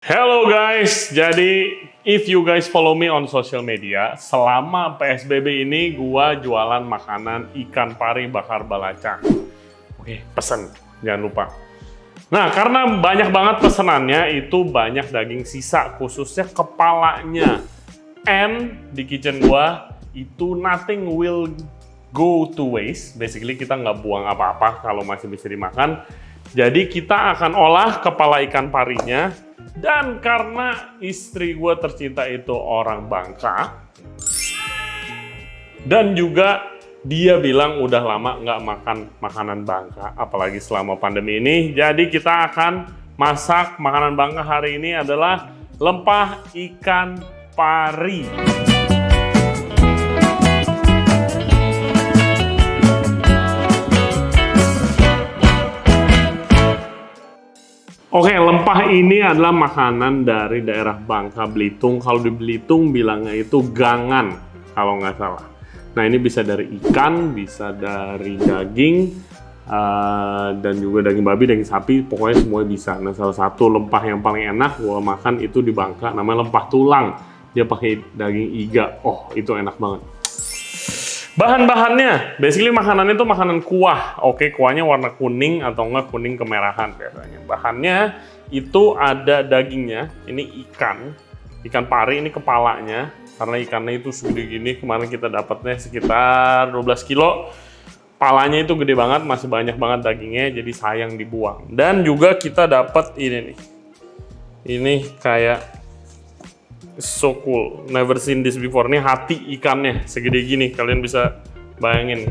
Hello guys, jadi if you guys follow me on social media, selama PSBB ini gua jualan makanan ikan pari bakar balacang. Oke, pesen, jangan lupa. Nah, karena banyak banget pesenannya, itu banyak daging sisa, khususnya kepalanya. And di kitchen gua, itu nothing will go to waste. Basically kita nggak buang apa-apa kalau masih bisa dimakan. Jadi kita akan olah kepala ikan parinya. Dan karena istri gue tercinta itu orang Bangka, dan juga dia bilang udah lama nggak makan makanan Bangka, apalagi selama pandemi ini. Jadi kita akan masak makanan Bangka hari ini adalah lempah ikan pari. Oke, lempah ini adalah makanan dari daerah Bangka Belitung. Kalau di Belitung bilangnya itu gangan, kalau nggak salah. Nah, ini bisa dari ikan, bisa dari daging, dan juga daging babi, daging sapi, pokoknya semuanya bisa. Nah, salah satu lempah yang paling enak gua makan itu di Bangka, namanya lempah tulang. Dia pakai daging iga. Oh, itu enak banget. Bahan-bahannya, basically makanan itu makanan kuah. Oke, kuahnya warna kuning atau enggak kuning kemerahan biasanya. Bahannya itu ada dagingnya, ini ikan pari, ini kepalanya. Karena ikannya itu segede gini, kemarin kita dapatnya sekitar 12 kilo. Palanya itu gede banget, masih banyak banget dagingnya, jadi sayang dibuang. Dan juga kita dapat ini nih. Ini kayak so cool, never seen this before. Ini hati ikannya segede gini, kalian bisa bayangin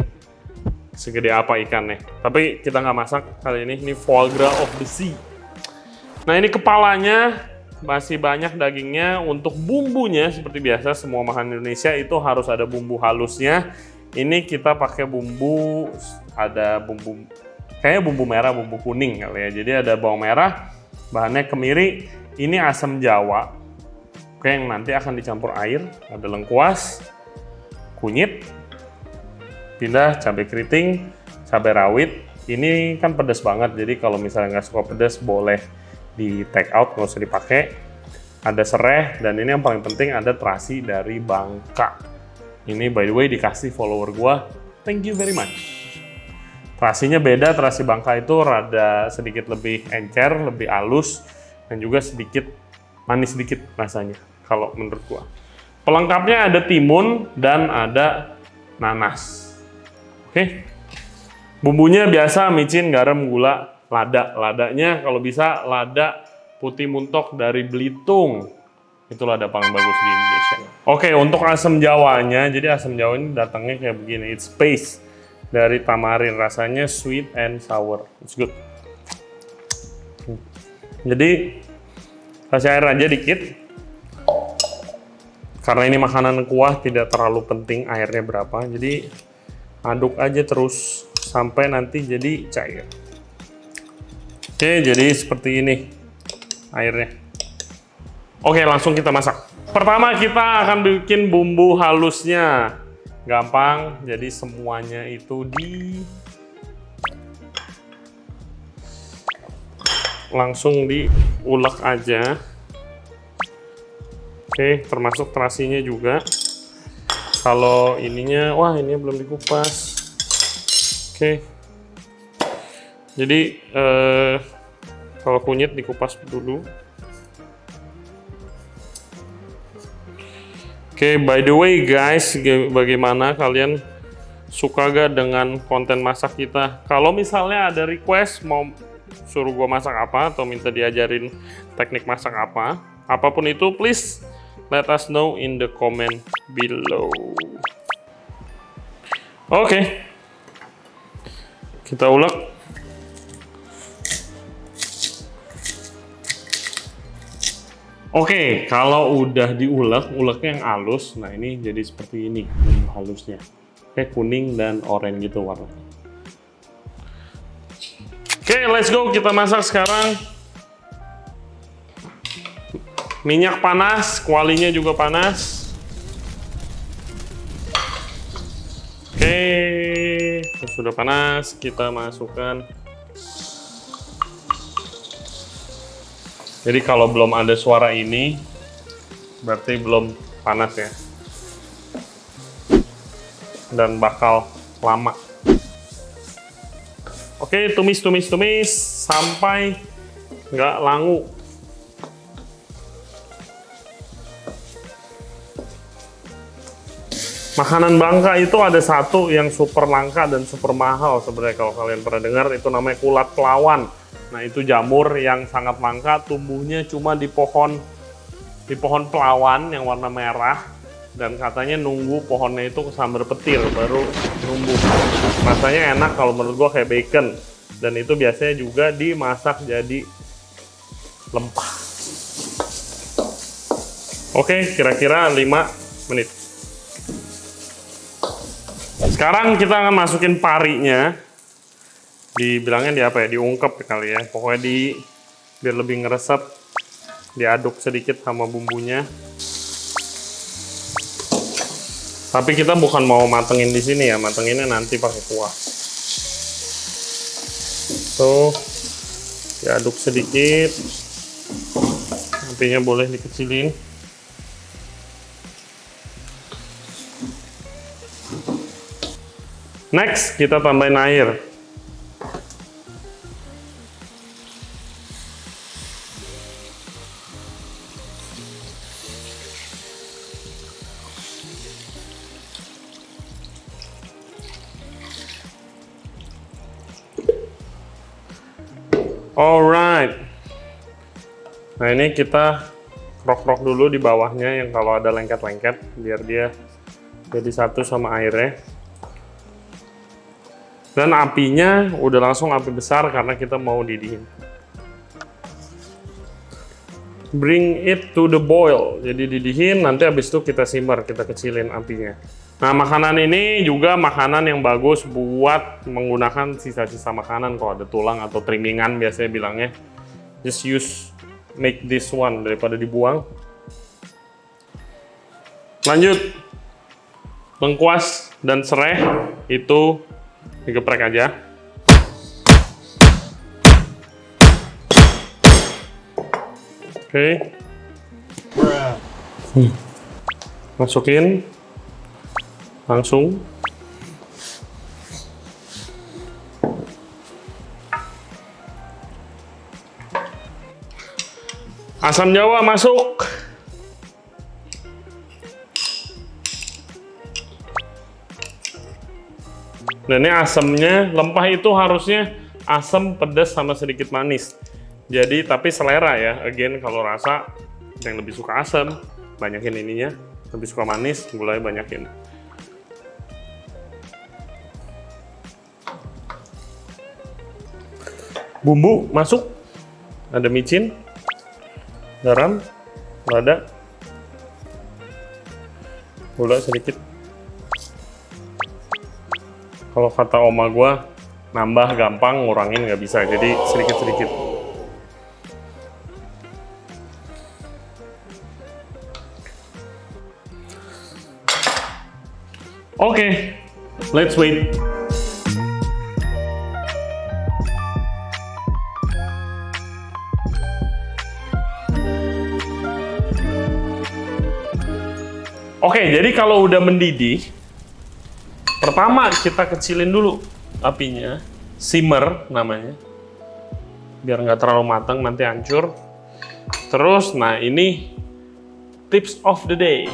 segede apa ikannya. Tapi kita nggak masak kali ini foie gras of the sea. Nah, ini kepalanya, masih banyak dagingnya. Untuk bumbunya seperti biasa semua makanan Indonesia itu harus ada bumbu halusnya. Ini kita pakai bumbu, ada bumbu kayaknya bumbu merah, bumbu kuning kali ya. Jadi ada bawang merah, bahannya kemiri, ini asam jawa. Oke, yang nanti akan dicampur air, ada lengkuas, kunyit, pindah, cabai keriting, cabai rawit. Ini kan pedas banget, jadi kalau misalnya nggak suka pedas boleh di take out, nggak usah dipakai. Ada serai, dan ini yang paling penting ada terasi dari Bangka. Ini by the way dikasih follower gua, thank you very much. Terasinya beda, terasi Bangka itu rada sedikit lebih encer, lebih halus, dan juga sedikit manis sedikit rasanya kalau menurut gua. Pelengkapnya ada timun dan ada nanas. Oke. Bumbunya biasa micin, garam, gula, lada. Ladanya kalau bisa lada putih muntok dari Belitung. Itu lada paling bagus di Indonesia. Oke, untuk asam jawanya, jadi asam jawa ini datangnya kayak begini. It's paste dari tamarin, rasanya sweet and sour. It's good. Jadi kasih air aja dikit. Karena ini makanan kuah, tidak terlalu penting airnya berapa. Jadi aduk aja terus sampai nanti jadi cair. Oke, jadi seperti ini airnya. Oke, langsung kita masak. Pertama kita akan bikin bumbu halusnya. Gampang, jadi semuanya itu langsung diulek aja. Oke, termasuk terasinya juga. Kalau ininya, wah ini belum dikupas. Oke. Jadi kalau kunyit dikupas dulu. Oke, by the way guys, bagaimana kalian suka gak dengan konten masak kita? Kalau misalnya ada request mau suruh gue masak apa atau minta diajarin teknik masak apa, apapun itu, please let us know in the comment below. Oke. Kita ulek. Oke, kalau udah diulek, uleknya yang halus. Nah, ini jadi seperti ini bumbu halusnya. Kayak kuning dan oranye gitu warnanya. Oke, let's go. Kita masak sekarang. Minyak panas, kualinya juga panas. Oke, sudah panas, kita masukkan Jadi kalau belum ada suara ini, berarti belum panas ya. Dan bakal lama. Oke, tumis sampai nggak langu. Makanan Bangka itu ada satu yang super langka dan super mahal sebenarnya, kalau kalian pernah dengar, itu namanya kulat pelawan. Nah, itu jamur yang sangat langka, tumbuhnya cuma di pohon pelawan yang warna merah, dan katanya nunggu pohonnya itu kesambar petir baru numbuh. Rasanya enak kalau menurut gua, kayak bacon, dan itu biasanya juga dimasak jadi lempah. Oke, kira-kira 5 menit. Sekarang kita akan masukin parinya. Dibilangnya di apa ya? Diungkep kali ya. Pokoknya biar lebih ngeresep, diaduk sedikit sama bumbunya. Tapi kita bukan mau matengin di sini ya, matenginnya nanti pakai kuah. Tuh, diaduk sedikit. Apinya boleh dikecilin. Next, kita tambahin air. Alright. Nah, ini kita krok-krok dulu di bawahnya yang kalau ada lengket-lengket, biar dia jadi satu sama airnya. Dan apinya udah langsung api besar karena kita mau didihin. Bring it to the boil. Jadi didihin, nanti habis itu kita simmer, kita kecilin apinya. Nah, makanan ini juga makanan yang bagus buat menggunakan sisa-sisa makanan. Kalau ada tulang atau trimmingan biasanya bilangnya, just make this one daripada dibuang. Lanjut, lengkuas dan serai itu digeprek aja. Oke. Masukin langsung. Asam Jawa masuk. Dan ini asamnya, lempah itu harusnya asam, pedas, sama sedikit manis. Jadi, tapi selera ya. Again, kalau rasa yang lebih suka asam, banyakin ininya. Lebih suka manis, gulanya banyakin. Bumbu masuk. Ada micin, garam, lada, gula sedikit. Kalau kata oma gua, nambah gampang, ngurangin nggak bisa, jadi sedikit-sedikit. Oke, let's wait. Oke, jadi kalau udah mendidih, pertama kita kecilin dulu apinya, simmer namanya, biar nggak terlalu matang nanti hancur. Terus, nah ini tips of the day.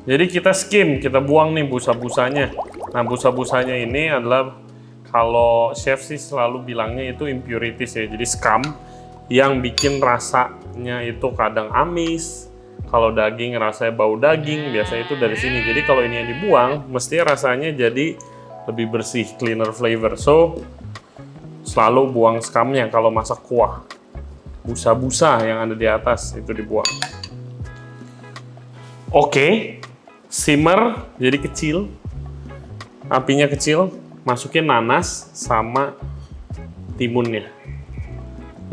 Jadi kita skim, kita buang nih busa-busanya. Nah, busa-busanya ini adalah, kalau chef sih selalu bilangnya itu impurities ya, jadi scum yang bikin rasanya itu kadang amis. Kalau daging rasanya bau daging, biasanya itu dari sini. Jadi kalau ini yang dibuang, mesti rasanya jadi lebih bersih, cleaner flavor. So, selalu buang scumnya kalau masak kuah. Busa-busa yang ada di atas itu dibuang. Oke, simmer jadi kecil, apinya kecil, masukin nanas sama timunnya.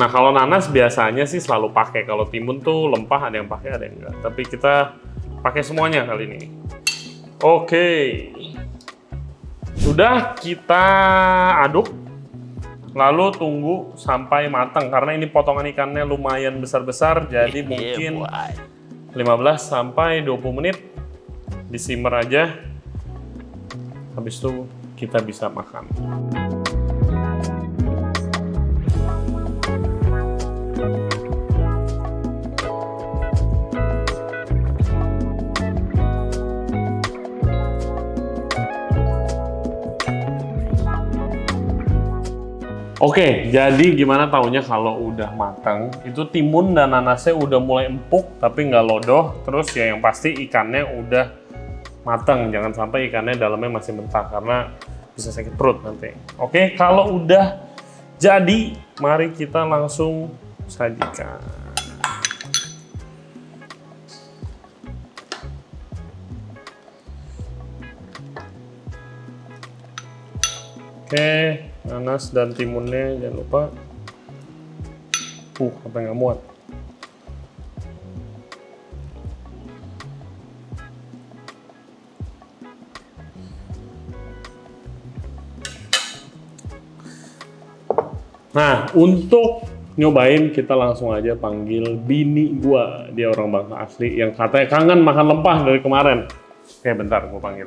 Nah, kalau nanas biasanya sih selalu pakai, kalau timun tuh lempah ada yang pakai ada yang enggak. Tapi kita pakai semuanya kali ini. Oke, sudah kita aduk lalu tunggu sampai matang karena ini potongan ikannya lumayan besar-besar, jadi mungkin 15 sampai 20 menit di simmer aja. Habis itu kita bisa makan. Oke, jadi gimana taunya kalau udah matang? Itu timun dan nanasnya udah mulai empuk tapi nggak lodoh. Terus ya yang pasti ikannya udah matang. Jangan sampai ikannya dalamnya masih mentah karena bisa sakit perut nanti. Oke, kalau udah jadi, mari kita langsung sajikan. Oke, nanas dan timunnya jangan lupa. Sampai nggak muat. Nah, untuk nyobain kita langsung aja panggil bini gua. Dia orang Bangka asli yang katanya kangen makan lempah dari kemarin. Oke, bentar gua panggil.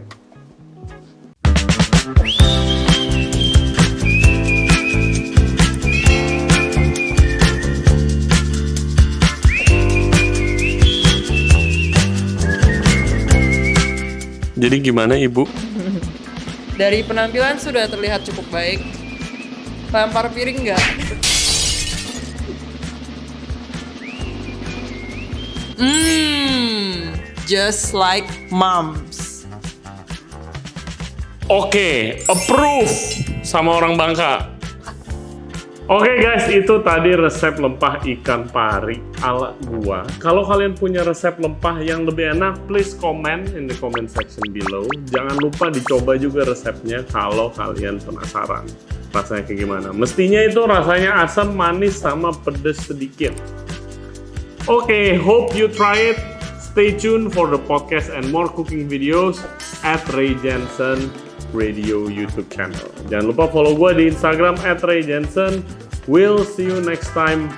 Jadi gimana Ibu? Dari penampilan sudah terlihat cukup baik. Lempar piring nggak? Just like moms. Oke, approve sama orang Bangka. Oke guys, itu tadi resep lempah ikan pari ala gua. Kalau kalian punya resep lempah yang lebih enak, please comment in the comment section below. Jangan lupa dicoba juga resepnya kalau kalian penasaran rasanya kayak gimana. Mestinya itu rasanya asam, manis, sama pedas sedikit. Oke, hope you try it. Stay tuned for the podcast and more cooking videos at Ray Jensen Radio YouTube channel. Jangan lupa follow gue di Instagram @RayJensen. We'll see you next time.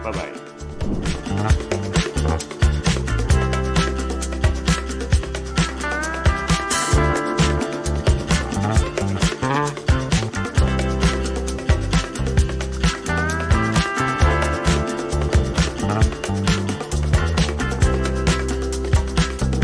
Bye-bye.